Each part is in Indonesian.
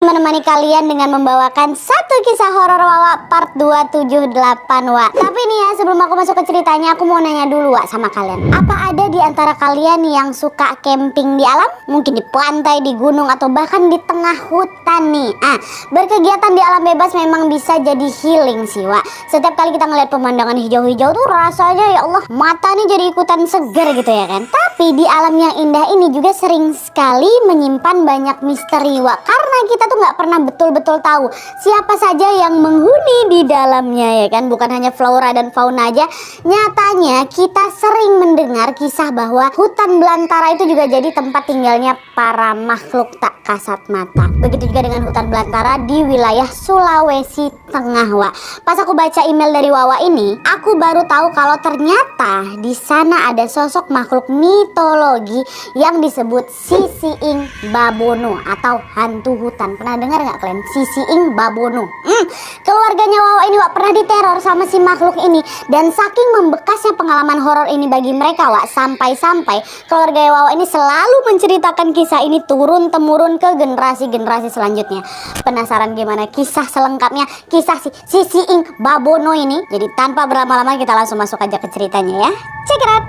menemani kalian dengan membawakan satu kisah horor Wawa part 278 Wak. Tapi nih ya, sebelum aku masuk ke ceritanya, aku mau nanya dulu Wak sama kalian. Apa ada di antara kalian yang suka camping di alam? Mungkin di pantai, di gunung, atau bahkan di tengah hutan nih. Berkegiatan di alam bebas memang bisa jadi healing sih Wak. Setiap kali kita ngeliat pemandangan hijau-hijau tuh rasanya ya Allah, mata nih jadi ikutan seger gitu ya kan. Tapi di alam yang indah ini juga sering sekali menyimpan banyak misteri Wak. Karena kita tuh nggak pernah betul-betul tahu siapa saja yang menghuni di dalamnya ya kan. Bukan hanya flora dan fauna aja. Nyatanya kita sering mendengar kisah bahwa hutan belantara itu juga jadi tempat tinggalnya para makhluk tak kasat mata. Begitu juga dengan hutan belantara di wilayah Sulawesi Tengah Wak. Pas aku baca email dari Wawa ini, aku baru tahu kalau ternyata di sana ada sosok makhluk mitologi yang disebut Sisiing Babono atau hantu hutan. Pernah dengar nggak kalian Sisiing Babono? Keluarganya Wawa ini Wak pernah diteror sama si makhluk ini, dan saking membekasnya pengalaman horor ini bagi mereka Wak, sampai-sampai keluarga Wawa ini selalu menceritakan kisah ini turun temurun ke generasi-generasi selanjutnya. Penasaran gimana kisah selengkapnya, kisah si Sisiing Babono ini? Jadi tanpa berlama-lama kita langsung masuk aja ke ceritanya ya. Check it out.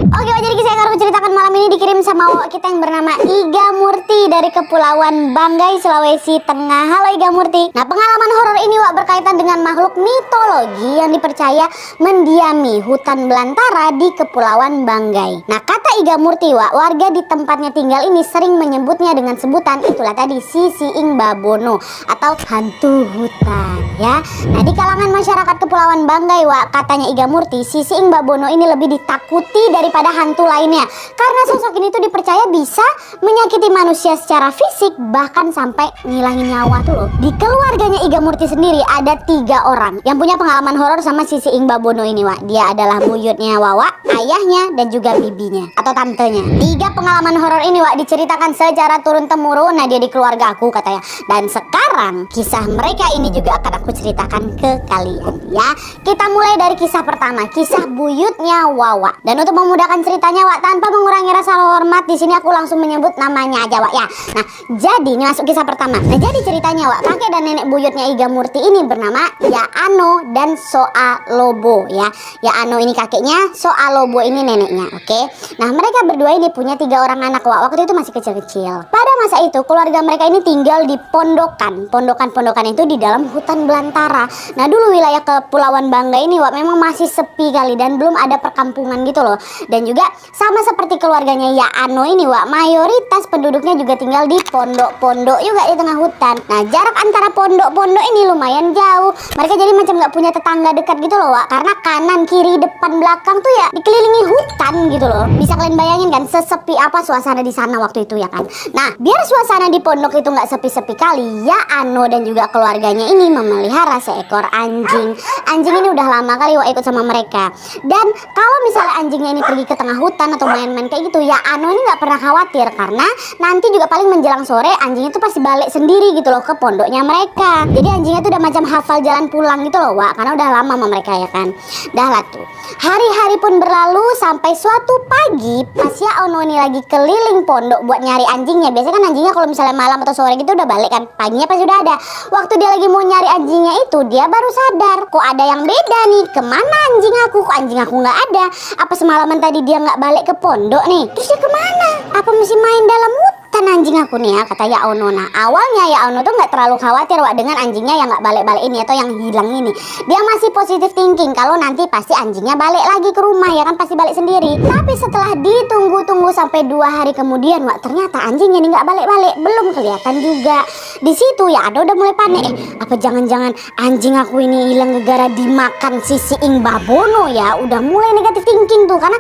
Oke, jadi kisah yang aku ceritakan malam ini dikirim sama Wawa kita yang bernama Iga Murti dari Kepulauan Banggai, Sulawesi Tengah. Halo Iga Murti. Nah, pengalaman horor ini Wak berkaitan dengan makhluk mitologi yang dipercaya mendiami hutan belantara di Kepulauan Banggai. Nah, kata Iga Murti Wak, warga di tempatnya tinggal ini sering menyebutnya dengan sebutan itulah tadi Sisiing Babono atau hantu hutan ya. Nah, di kalangan masyarakat Kepulauan Banggai Wak, katanya Iga Murti, Sisiing Babono ini lebih ditakuti daripada hantu lainnya karena sosok ini tuh dipercaya bisa menyakiti manusia secara fisik, bahkan sampai ngilangin nyawa tuh loh. Di keluarganya Iga Murti sendiri ada 3 orang yang punya pengalaman horor sama Sisiing Babono ini Wak. Dia adalah buyutnya Wawa, ayahnya, dan juga bibinya atau tantenya. 3 pengalaman horor ini Wak diceritakan secara turun temurun. Nah, dia di keluarga aku katanya. Dan sekarang kisah mereka ini juga akan aku ceritakan ke kalian ya. Kita mulai dari kisah pertama, kisah buyutnya Wawa. Dan untuk memudahkan ceritanya Wak, tanpa mengurangi rasa hormat, di sini aku langsung menyebut namanya aja Wak ya. Nah, jadi ini masuk kisah pertama. Nah, jadi ceritanya Wak, kakek dan nenek buyutnya Iga Murti ini bernama Ya Ano dan Soa Lobo ya. Ya Ano ini kakeknya, Soa Lobo ini neneknya. Oke. Nah, mereka berdua ini punya 3 orang anak Wak. Waktu itu masih kecil-kecil. Pada masa itu keluarga mereka ini tinggal di pondokan. Pondokan itu di dalam hutan belantara. Nah, dulu wilayah Kepulauan Banggai ini Wak memang masih sepi kali dan belum ada perkampungan gitu loh. Dan juga sama seperti keluarganya Ya Ano ini Wak, mayoritas penduduknya juga tinggal di pondok-pondok juga di tengah hutan. Nah, jarak antara pondok-pondok ini lumayan jauh. Mereka jadi macam nggak punya tetangga dekat gitu loh Wak, karena kanan, kiri, depan, belakang tuh ya dikelilingi hutan gitu loh. Bisa kalian bayangin kan sesepi apa suasana di sana waktu itu ya kan. Nah, biar suasana di pondok itu nggak sepi-sepi kali, Ya Ano dan juga keluarganya ini memelihara seekor anjing. Anjing ini udah lama kali Wak ikut sama mereka. Dan kalau misalnya anjingnya ini pergi ke tengah hutan atau main-main kayak gitu, Ya Ano ini nggak pernah khawatir karena nanti juga paling menjelang sore anjingnya tuh pasti balik sendiri gitu loh ke pondoknya mereka. Jadi anjingnya tuh udah macam hafal jalan pulang gitu loh Wak, karena udah lama sama mereka ya kan. Dah lah tuh, hari-hari pun berlalu sampai suatu pagi pas Ya Ano ini lagi keliling pondok buat nyari anjingnya. Biasanya kan anjingnya kalau misalnya malam atau sore gitu udah balik kan, paginya pasti udah ada. Waktu dia lagi mau nyari anjingnya itu, dia baru sadar kok ada yang beda nih. Kemana anjing aku? Kok anjing aku nggak ada? Apa semalaman tadi dia nggak balik ke pondok nih? Terus dia kemana? Apa mesti main dalam hutan anjing aku nih ya, kata Ya Ano. Nah, awalnya Ya Ano tuh nggak terlalu khawatir Wak dengan anjingnya yang nggak balik-balik ini atau yang hilang ini. Dia masih positive thinking kalau nanti pasti anjingnya balik lagi ke rumah ya kan, pasti balik sendiri. Tapi setelah ditunggu-tunggu sampai 2 hari kemudian Wak, ternyata anjingnya ini nggak balik-balik, belum kelihatan juga. Di situ Ya Ano udah mulai panik. Apa jangan-jangan anjing aku ini hilang gara-gara dimakan Sisiing Babono ya? Udah mulai negatif thinking tuh karena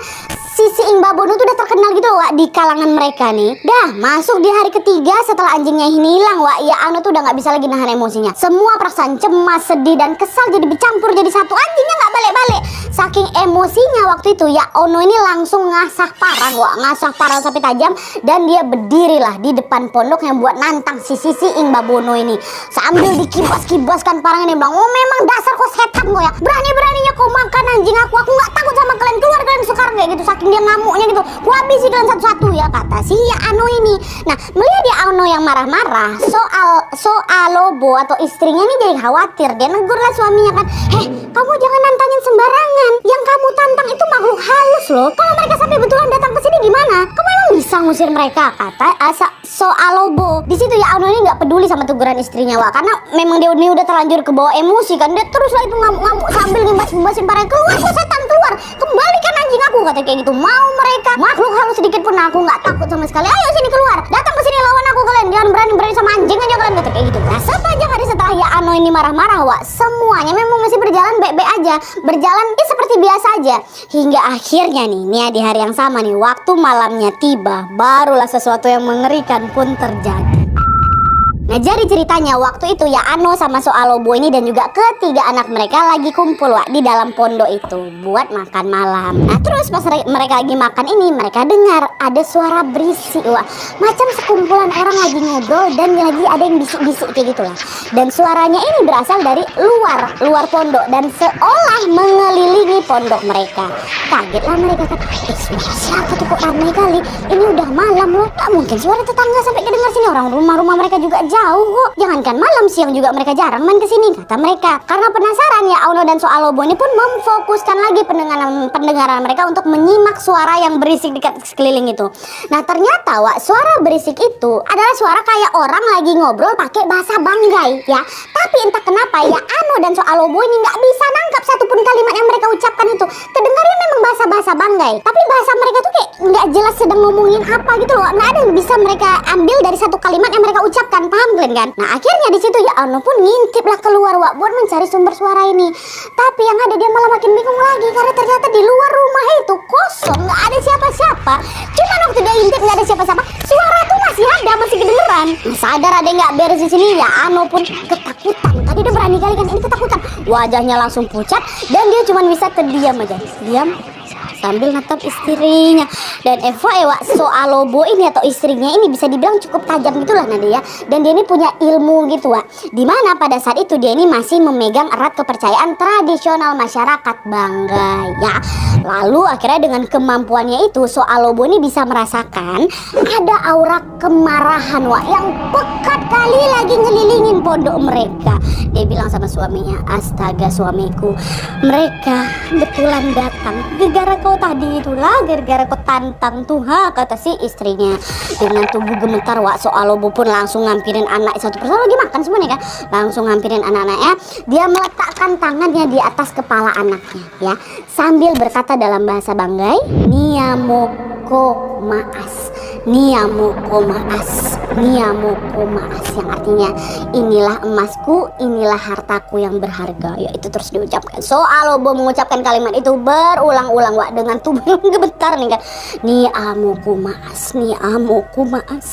Sisiing Babono tuh udah terkenal gitu Wak di kalangan mereka nih. Dah masuk di hari ketiga setelah anjingnya ini hilang Wak, Ya Ano tuh udah nggak bisa lagi nahan emosinya. Semua perasaan cemas, sedih, dan kesal jadi bercampur jadi satu. Anjingnya nggak balik-balik. Saking emosinya waktu itu Ya Ano ini langsung ngasah parah Wak, ngasah parah sampai tajam. Dan dia berdirilah di depan pondok yang buat nantang si Sisiing Babono ini. Sambil dikibas-kibaskan parangnya, dia bilang, oh memang dasar kok setan kok ya, berani-beraninya kau makan anjing aku nggak takut sama kalian, keluar kalian sekarang, kayak gitu. Saking saking dia ngamuknya gitu, ku habisi kalian satu-satu ya, kata si Ano ini. Nah, melihat dia Ano yang marah-marah, Soalobo atau istrinya ini jadi khawatir. Dia negurlah suaminya kan, kamu jangan nantangin sembarangan. Yang kamu tantang itu makhluk halus loh. Kalau mereka sampai betulan datang ke sini gimana? Kamu emang bisa ngusir mereka? Kata Soalobo. Di situ ya Ano ini nggak peduli sama teguran istrinya, Wak, karena memang dia ini udah terlanjur kebawa emosi kan. Dia teruslah itu ngamuk-ngamuk sambil ngebas-ngebasin para keluar, setan keluar, kembalikan anjing aku, kata kayak gitu. Mau mereka makhluk halus sedikit pun aku nggak takut sama sekali. Ayo sini keluar, datang ke sini lawan aku kalian. Jangan berani-berani sama anjing aja kalian, kata kayak gitu. Nah, sepanjang hari setelah ya Ano ini marah-marah, Wak, semuanya memang masih berjalan baik-baik aja, berjalan seperti biasa aja, hingga akhirnya nih di hari yang sama nih, waktu malamnya tiba, barulah sesuatu yang mengerikan pun terjadi. Nah, jadi ceritanya waktu itu ya Ano sama Soalobo ini dan juga ketiga anak mereka lagi kumpul, Wak, di dalam pondok itu buat makan malam. Nah, terus pas mereka lagi makan ini, mereka dengar ada suara berisik, Wak, macam sekumpulan orang lagi ngobrol dan lagi ada yang bisik-bisik kayak gitulah. Dan suaranya ini berasal dari luar pondok dan seolah mengelilingi pondok mereka. Kagetlah mereka kan, suara siapa tuh kok ramai kali? Ini udah malam loh, gak mungkin suara tetangga sampai kedengar sini. Orang rumah-rumah mereka juga jauh kok. Jangankan malam, siang juga mereka jarang main kesini, kata mereka. Karena penasaran ya, Ano dan Soalobo ini pun memfokuskan lagi pendengaran mereka untuk menyimak suara yang berisik di sekeliling itu. Nah, ternyata, Wak, suara berisik itu adalah suara kayak orang lagi ngobrol pakai bahasa Banggai ya. Tapi entah kenapa ya Ano dan Soalobo ini nggak bisa nangkap satupun kalimat yang mereka ucapkan itu. Kedengarannya memang bahasa Banggai, tapi bahasa mereka tuh kayak nggak jelas sedang ngomongin apa gitu loh. Nggak ada yang bisa mereka ambil dari satu kalimat yang mereka ucapkan, paham kalian kan? Nah, akhirnya di situ ya Ano pun ngintiplah keluar, Wak, buat mencari sumber suara ini. Tapi yang ada dia malah makin bingung lagi karena ternyata di luar rumah itu kosong, nggak ada siapa-siapa. Cuma waktu dia intip nggak ada siapa-siapa, suara tuh masih ada, masih kedengeran. Sadar ada yang nggak beres di sini ya Ano pun ketakutan. Tadi dia berani kali kan, ini ketakutan. Wajahnya langsung pucat dan dia cuma bisa terdiam aja, diam sambil natap istrinya. Dan Wak, Soalobo ini atau istrinya ini bisa dibilang cukup tajam gitulah Nadia. Dan dia ini punya ilmu gitu, Wak, dimana pada saat itu dia ini masih memegang erat kepercayaan tradisional masyarakat Banggai ya. Lalu akhirnya dengan kemampuannya itu Soalobo ini bisa merasakan ada aura kemarahan, Wak, yang pekat kali lagi ngelilingin pondok mereka. Dia bilang sama suaminya, astaga suamiku, mereka betulan datang gara-gara kau tadi itulah, gara-gara kau tantang tuh, kata si istrinya. Dengan tubuh gemetar, Wak, Soalobo pun langsung ngampirin anak satu persatu, lagi makan semuanya kan, langsung ngampirin anak-anaknya. Dia meletakkan tangannya di atas kepala anaknya ya, sambil berkata dalam bahasa Banggai, Niamoko maas, Niamoko maas, Niamoko maas, yang artinya inilah emasku, inilah hartaku yang berharga ya. Itu terus diucapkan. Soalobo mengucapkan kalimat itu berulang-ulang, Wak, dengan tubuh yang gemetar nih kan, Niamoko maas, Niamoko maas,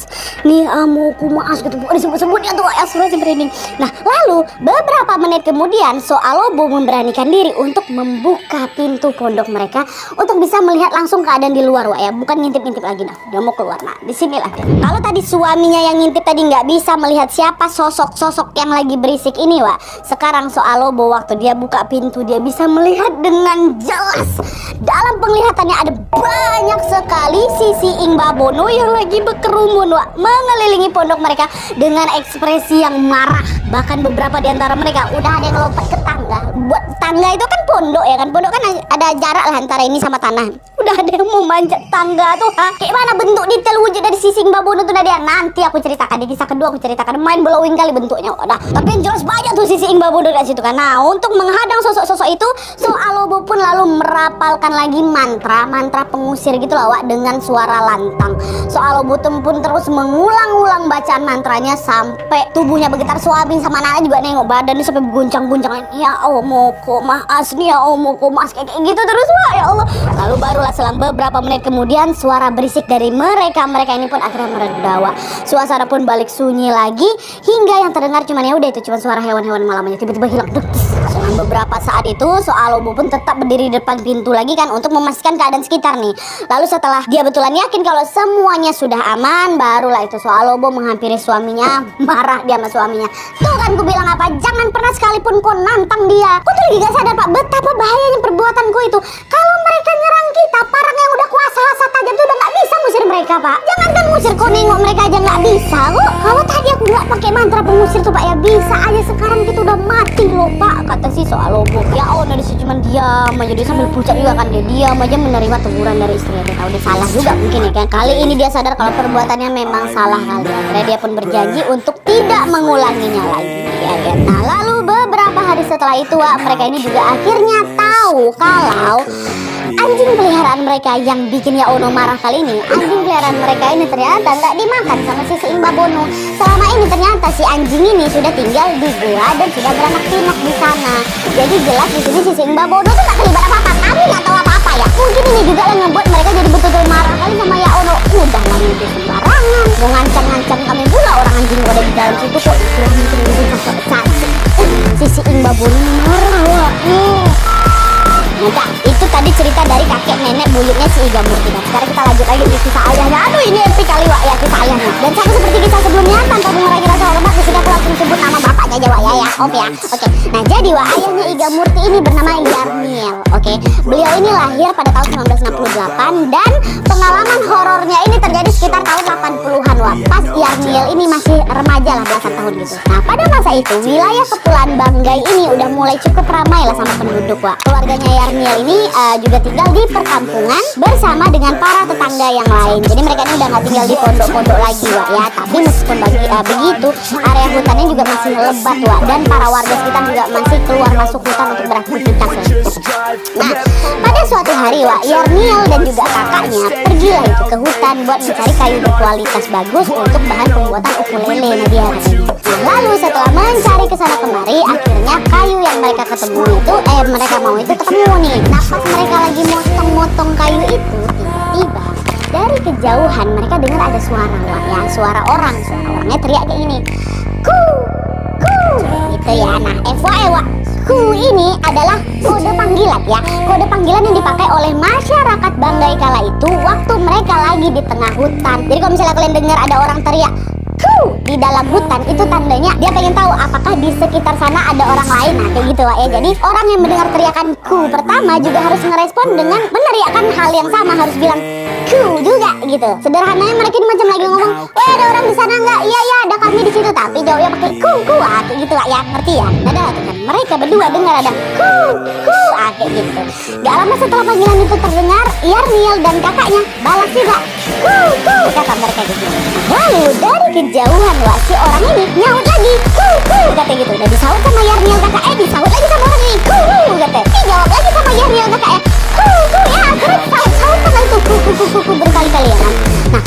Niamoko maas gitu. Disebut-sebutnya tuh ekspresi merinding. Nah, lalu beberapa menit kemudian Soalobo memberanikan diri untuk membuka pintu pondok mereka untuk bisa melihat langsung keadaan di luar, Wak, ya, bukan ngintip-ngintip lagi. Nah, dia mau keluar. Nah, disinilah dia. Kalau tadi suaminya yang ngintip tadi nggak bisa melihat siapa sosok-sosok yang lagi berisik ini, Wak, sekarang Soalobo waktu dia buka pintu dia bisa melihat dengan jelas. Dalam penglihatannya ada banyak sekali sisi Ingbabono yang lagi berkerumun, Wak, mengelilingi pondok mereka dengan ekspresi yang marah. Bahkan beberapa di antara mereka udah ada yang lompat ke tangga. Buat tangga itu kan pondok ya kan, pondok kan ada jarak lah antara ini sama tanah. Udah ada yang mau manjat tangga tuh, kayak mana bentuk detail wujud dari sisi Ingbabono tuh Nadia. Nanti aku ceritakan di kisah kedua, aku ceritakan, main blowing kali bentuknya. Udah, tapi yang jelas banyak tuh sisi Ingbabono dari situ kan. Nah, untuk menghadang sosok-sosok itu, Soalobo pun lalu merapalkan lagi mantra pengusir gitu lah, Wak, dengan suara lantang. Soalobo pun terus mengulang-ulang bacaan mantranya sampai tubuhnya bergetar. Suami sama anaknya juga nengok, badannya sampai berguncang-guncang. Ya Omoko maas, ya Omoko maas, kayak gitu terus, Wak, ya Allah. Lalu barulah selang beberapa menit kemudian suara berisik dari mereka ini pun akhirnya mereda, Wak. Suasana pun balik sunyi lagi hingga yang terdengar cuman ya udah itu cuma suara hewan-hewan malam aja tiba-tiba hilang. Selang beberapa saat itu Soalobo pun tetap berdiri di depan pintu lagi kan untuk memastikan keadaan sekitar nih. Lalu setelah dia betulan yakin kalau semuanya sudah aman, barulah itu Soalobo menghampiri suaminya. Marah dia sama suaminya. Tuh kan ku bilang apa, jangan pernah sekalipun kau nantang dia. Kau tuh lagi gak sadar Pak betapa bahayanya perbuatanku itu. Kalau mereka nyerang kita, parang yang udah kuasa hasat aja tuh udah gak bisa ngusir mereka Pak. Jangan kan ngusir, kau nengok mereka aja gak bisa kok. Kalau tadi aku gak pakai mantra pengusir tuh Pak ya bisa aja, sekarang kita udah mati loh Pak, kata si Soalobo. Ya Allah dari situ cuman diam aja, dia sambil pucat juga kan, dia diam aja menerima teguran dari istrinya. Dia tahu dia salah juga mungkin ya kan. Kali ini dia sadar kalau perbuatannya memang salah kali. Akhirnya dia pun berjanji untuk tidak mengulanginya lagi ya kan. Nah lalu beberapa hari setelah itu mereka ini juga akhirnya tahu kalau anjing peliharaan mereka yang bikin Ya Ono marah kali ini, anjing peliharaan mereka ini ternyata nggak dimakan sama si Seing Babono. Selama ini ternyata si anjing ini sudah tinggal di gua dan sudah beranak pinak di sana. Jadi jelas di sini si Seing Babono tuh nggak terlibat apa-apa. Kami nggak tahu apa-apa ya. Mungkin ini juga yang ngebuat mereka jadi betul-betul marah kali sama Ya Ono. Udah lah itu sembarangan, mau ngancam-ngancam kami pula orang anjing gua ada di dalam situ kok. Si Seing Babono marah wah. Nah, itu tadi cerita dari kakek nenek buyutnya si Iga Murti. Nah, sekarang kita lanjut lagi di kisah ayahnya. Aduh ini epic kali Wak ya kisah ayahnya. Dan sama seperti kisah sebelumnya, tanpa mengurangi rasa hormat, disini aku langsung sebut nama bapaknya aja Wak ya. Oke ya. Oke. Nah jadi Wak, ayahnya Iga Murti ini bernama Yarniel. Oke. Beliau ini lahir pada tahun 1968 dan pengalaman horornya ini terjadi sekitar tahun 80-an Wak. Pas Yarniel ini masih remaja lah, belasan tahun gitu. Nah pada masa itu wilayah Kepulauan Banggai ini udah mulai cukup ramai lah sama penduduk Wak. Keluarganya Yarniel ini juga tinggal di perkampungan bersama dengan para tetangga yang lain. Jadi mereka ini udah nggak tinggal di pondok-pondok lagi Wak ya. Tapi meskipun begitu area hutannya juga masih lebat Wak, dan para warga sekitar juga masih keluar masuk hutan untuk beraktivitas Wak. Nah pada suatu hari Wak, Yarniel dan juga kakaknya pergilah itu ke hutan buat mencari kayu berkualitas bagus untuk bahan pembuatan ukulele Nadia. Lalu setelah mencari kesana kemari, akhirnya kayu yang mereka ketemu itu mereka mau itu ketemu nih. Nah pas mereka lagi motong-motong kayu itu, tiba-tiba dari kejauhan mereka dengar ada suara Wak ya, suara orangnya teriak kayak gini, ku gitu ya. Nah FYI Wak, ku ini adalah kode panggilan ya, kode panggilan yang dipakai oleh masyarakat Banggai kala itu waktu mereka lagi di tengah hutan. Jadi kalau misalnya kalian dengar ada orang teriak ku di dalam hutan, itu tandanya dia pengen tahu apakah di sekitar sana ada orang lain. Nah kayak gitu Wak ya. Jadi orang yang mendengar teriakan ku pertama juga harus ngerespon dengan meneriakkan hal yang sama, harus bilang ku juga gitu. Sederhananya mereka ini macam lagi ngomong, weh ada orang di sana nggak? Iya ada kami di situ, tapi jawabnya pakai ku kayak gitu Wak ya, ngerti ya? Nah dah tuh kan mereka berdua dengar ada ku kayak gitu. Gak lama setelah panggilan itu terdengar, Yarniel dan kakaknya balas juga ku kata mereka gitu. Lalu dari kejauhan Wak, si orang ini nyaut lagi ku kata gitu. Udah disaut sama Yarniel kakak, disaut lagi sama orang ini ku kata. Dijawab lagi sama Yarniel kakak ya akhirnya saut kan itu ku berkali-kali ya kan. Nah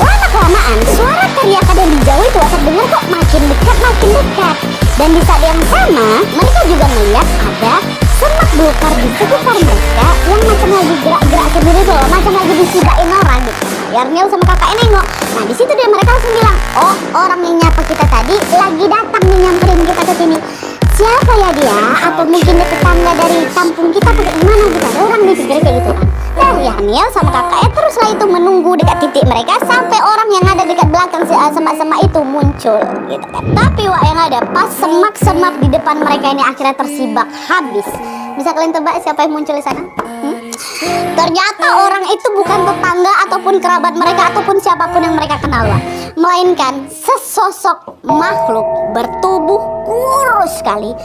lama-kelamaan suara teriakan yang dijauh itu terdengar kok makin dekat. Dan di saat yang sama mereka juga melihat ada semak belukar di sekitar mereka yang macam lagi gerak-gerak sendiri tuh, macam lagi disibain orang gitu. Yarniel sama kakaknya nengok. Nah di situ dia mereka langsung bilang, oh orang yang nyapa kita tadi lagi datang nih nyamperin kita ke sini. Siapa ya dia? Apa mungkin dia tetangga dari kampung kita? Pakai gimana gitu? Ada orang dipikir kayak gitu kan. Nah Yarniel sama kakaknya teruslah itu menunggu dekat titik mereka sampai orang yang ada dekat belakang semak-semak itu muncul gitu kan. Tapi Wak yang ada pas semak-semak di depan mereka ini akhirnya tersibak habis. Bisa kalian tebak siapa yang muncul di sana? Ternyata orang itu bukan tetangga ataupun kerabat mereka ataupun siapapun yang mereka kenal Wak, melainkan sesosok makhluk bertubuh kurus sekali